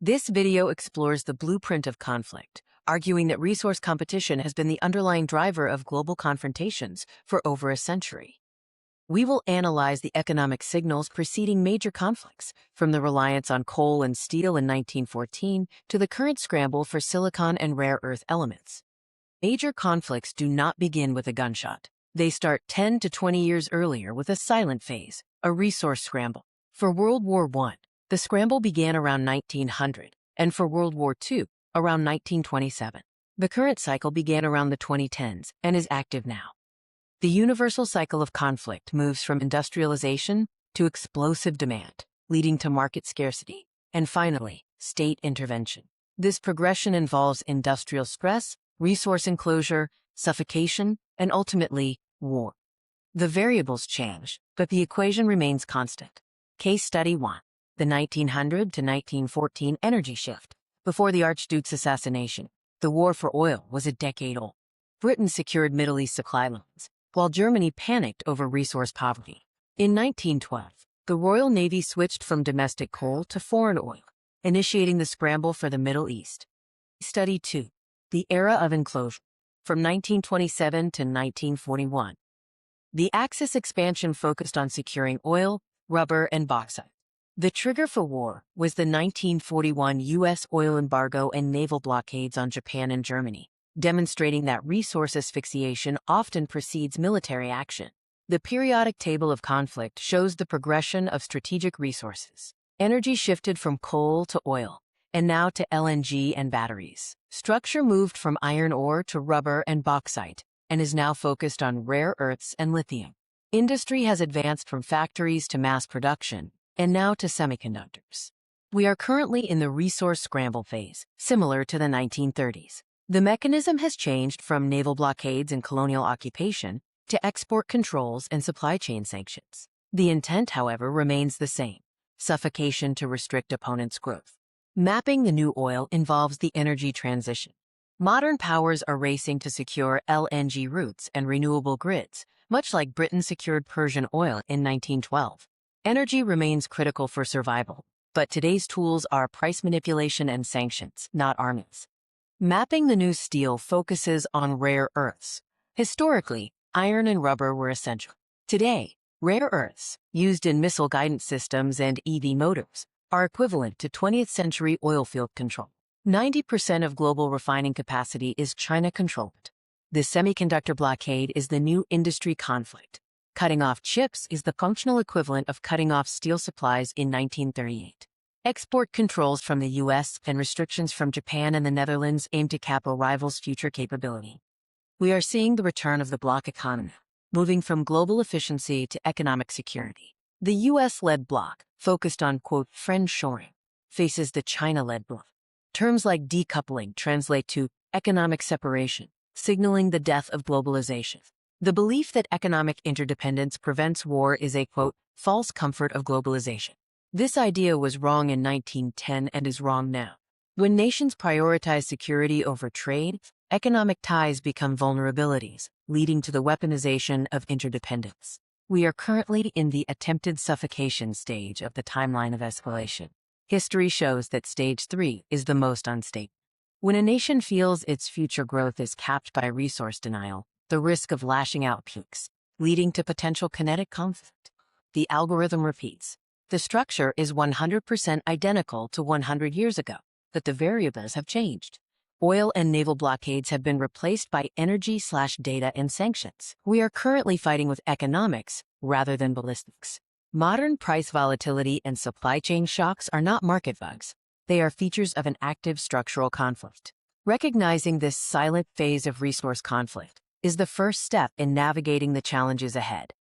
This video explores the blueprint of conflict, arguing that resource competition has been the underlying driver of global confrontations for over a century. We will analyze the economic signals preceding major conflicts, from the reliance on coal and steel in 1914 to the current scramble for silicon and rare earth elements. Major conflicts do not begin with a gunshot. They start 10 to 20 years earlier with a silent phase, a resource scramble. For World War I, the scramble began around 1900, and for World War II, around 1927. The current cycle began around the 2010s and is active now. The universal cycle of conflict moves from industrialization to explosive demand, leading to market scarcity, and finally, state intervention. This progression involves industrial stress, resource enclosure, suffocation, and ultimately, war. The variables change, but the equation remains constant. Case Study 1. The 1900 to 1914 energy shift. Before the Archduke's assassination, the war for oil was a decade old. Britain secured Middle East supply lines, while Germany panicked over resource poverty. In 1912, the Royal Navy switched from domestic coal to foreign oil, initiating the scramble for the Middle East. Study 2. The Era of Enclosure. From 1927 to 1941. The Axis expansion focused on securing oil, rubber, and bauxite. The trigger for war was the 1941 U.S. oil embargo and naval blockades on Japan and Germany, demonstrating that resource asphyxiation often precedes military action. The periodic table of conflict shows the progression of strategic resources. Energy shifted from coal to oil, and now to LNG and batteries. Structure moved from iron ore to rubber and bauxite, and is now focused on rare earths and lithium. Industry has advanced from factories to mass production, and now to semiconductors. We are currently in the resource scramble phase, similar to the 1930s. The mechanism has changed from naval blockades and colonial occupation to export controls and supply chain sanctions. The intent, however, remains the same: suffocation to restrict opponents' growth. Mapping the new oil involves the energy transition. Modern powers are racing to secure LNG routes and renewable grids, much like Britain secured Persian oil in 1912. Energy remains critical for survival, but today's tools are price manipulation and sanctions, not armies. Mapping the new steel focuses on rare earths. Historically, iron and rubber were essential. Today, rare earths, used in missile guidance systems and EV motors, are equivalent to 20th century oil field control. 90% of global refining capacity is China-controlled. The semiconductor blockade is the new industry conflict. Cutting off chips is the functional equivalent of cutting off steel supplies in 1938. Export controls from the U.S. and restrictions from Japan and the Netherlands aim to cap a rival's future capability. We are seeing the return of the bloc economy, moving from global efficiency to economic security. The U.S.-led bloc, focused on, quote, friend-shoring, faces the China-led bloc. Terms like decoupling translate to economic separation, signaling the death of globalization. The belief that economic interdependence prevents war is a, quote, false comfort of globalization. This idea was wrong in 1910 and is wrong now. When nations prioritize security over trade, economic ties become vulnerabilities, leading to the weaponization of interdependence. We are currently in the attempted suffocation stage of the timeline of escalation. History shows that stage 3 is the most unstable. When a nation feels its future growth is capped by resource denial, the risk of lashing out peaks, leading to potential kinetic conflict. The algorithm repeats. The structure is 100% identical to 100 years ago, but the variables have changed. Oil and naval blockades have been replaced by energy/data and sanctions. We are currently fighting with economics rather than ballistics. Modern price volatility and supply chain shocks are not market bugs. They are features of an active structural conflict. Recognizing this silent phase of resource conflict is the first step in navigating the challenges ahead.